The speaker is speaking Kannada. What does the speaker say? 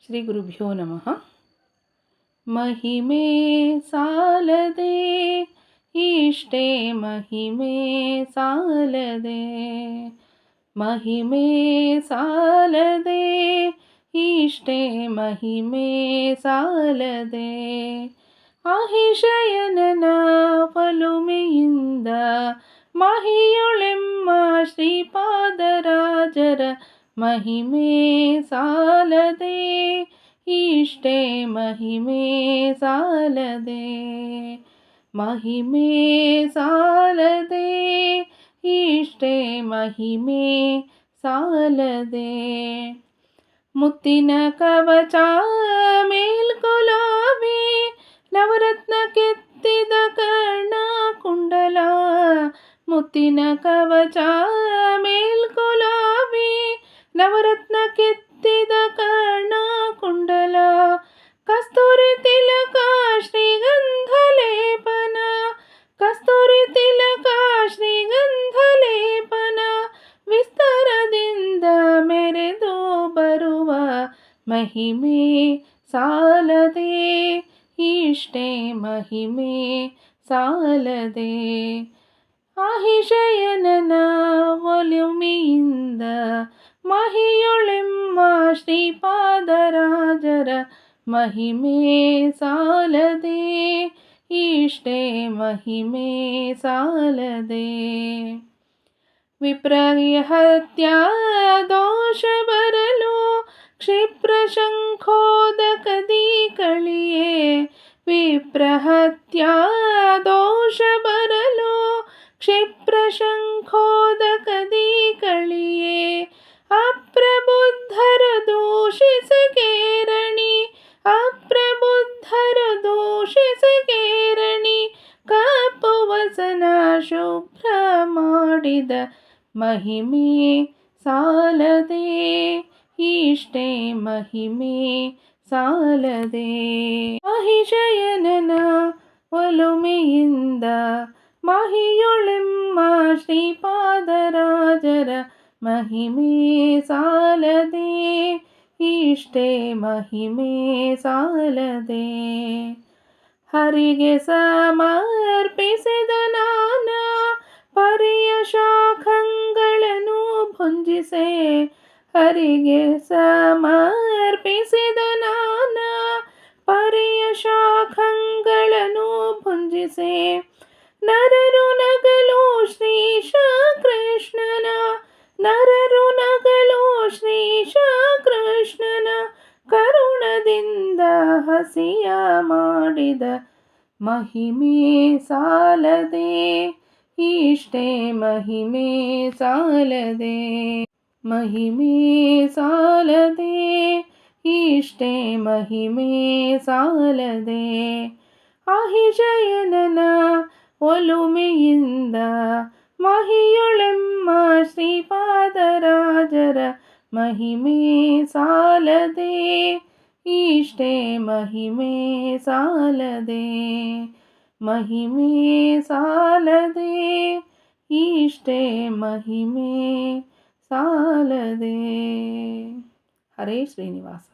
ಶ್ರೀ ಗುರುಭ್ಯೋ ನಮಃ. ಮಹಿಮೆ ಸಾಲದೆ ಇಷ್ಟೇ ಮಹಿಮೆ ಸಾಲದೆ, ಮಹಿಮೆ ಸಾಲದೆ ಇಷ್ಟೇ ಮಹಿಮೆ ಸಾಲದೆ, ಅಹಿಶಯನನ ಒಲುಮೆಯಿಂದ ಮಹಿಯೊಳೆಮ್ಮ ಶ್ರೀಪಾದರಾಜರ ಮಹಿಮೆ ಸಾಲದೆ ಇಷ್ಟೇ ಮಹಿಮೆ ಸಾಲದೆ, ಮಹಿಮೆ ಸಾಲದೆ ಇಷ್ಟೇ ಮಹಿಮೆ ಸಾಲದೆ. ಮುತ್ತಿನ ಕವಚ ಮೇಲ್ಕೊಲಾವಿ ನವರತ್ನ ಕೆತ್ತಿದ ಕರ್ಣ ಕುಂಡಲ, ಮುತ್ತಿನ ಕವಚ ಮೇಲ್ಕೊಲಾವಿ ನವರತ್ನ ಕೆತ್ತಿದ ಕರ್ಣ ಕುಂಡಲ, ಕಸ್ತೂರಿ ತಿಲಕ ಶ್ರೀಗಂಧ ಲೇಪನ, ಕಸ್ತೂರಿ ತಿಲಕ ಶ್ರೀಗಂಧ ಲೇಪನ, ವಿಸ್ತಾರದಿಂದ ಮೆರೆದು ಬರುವ ಮಹಿಮೆ ಸಾಲದೆ ಇಷ್ಟೇ ಮಹಿಮೆ ಸಾಲದೆ, ಅಹಿಶಯನನ ಒಲುಮೆಯಿಂದ ಮಹಿಯೊಳೆಮ್ಮ ಶ್ರೀಪಾದರಾಜರ ಮಹಿಮೆ ಸಾಲದೆ ಇಷ್ಟೇ ಮಹಿಮೆ ಸಾಲದೆ. ವಿಪ್ರಹತ್ಯಾ ದೋಷ ಬರಲು ಕ್ಷಿಪ್ರ ಶಂಖೋದಕದಿ ಕಳಿಯೇ, ವಿಪ್ರಹತ್ಯಾ ದೋಷ ಬರಲು ಕ್ಷಿಪ್ರ ಶಂಖೋದಕದಿ ಕಳಿಯೇ, ಅಪ್ರಬುದ್ಧರ ದೂಷಿಸಗೇರಣಿ, ಅಪ್ರಬುದ್ಧರ ದೂಷಿಸಗೇರಣಿ, ಕಪ್ಪು ವಸನ ಶುಭ್ರ ಮಾಡಿದ ಮಹಿಮೆ ಸಾಲದೆ ಇಷ್ಟೇ ಮಹಿಮೆ ಸಾಲದೆ, ಅಹಿಶಯನನ ಒಲುಮೆಯಿಂದ ಮಹಿಯೊಳೆಮ್ಮ ಶ್ರೀಪಾದರಾಜರ ಮಹಿಮೆ ಸಾಲದೆ ಇಷ್ಟೇ ಮಹಿಮೆ ಸಾಲದೆ. ಹರಿಗೆ ಸಮರ್ಪಿಸಿದ ನಾನಾ ಪರಿಯ ಶಾಖಗಳನ್ನು ಭುಂಜಿಸೆ, ಹರಿಗೆ ಸಮರ್ಪಿಸಿದ ನಾನಾ ಪರಿಯ ಶಾಖಗಳನ್ನು ಭುಂಜಿಸೆ, ನರರು ನಗಲು ಶ್ರೀಶ ಕೃಷ್ಣನ, ನರರು ನಗಲು ಶ್ರೀಶ ಕೃಷ್ಣನ ಕರುಣದಿಂದ ಹಸಿಯ ಮಾಡಿದ ಮಹಿಮೆ ಸಾಲದೆ ಇಷ್ಟೇ ಮಹಿಮೆ ಸಾಲದೆ, ಮಹಿಮೆ ಸಾಲದೆ ಇಷ್ಟೇ ಮಹಿಮೆ ಸಾಲದೆ, ಅಹಿಶಯನನ ಒಲುಮೆಯಿಂದ ಮಹಿಯೊಳೆಮ್ಮ ಶ್ರೀಪಾದರಾಜರ ಮಹಿಮೆ ಸಾಲದೆ ಇಷ್ಟೇ ಮಹಿಮೆ ಸಾಲದೆ, ಮಹಿಮೆ ಸಾಲದೆ ಇಷ್ಟೇ ಮಹಿಮೆ ಸಾಲದೆ. ಹರೇ ಶ್ರೀನಿವಾಸ.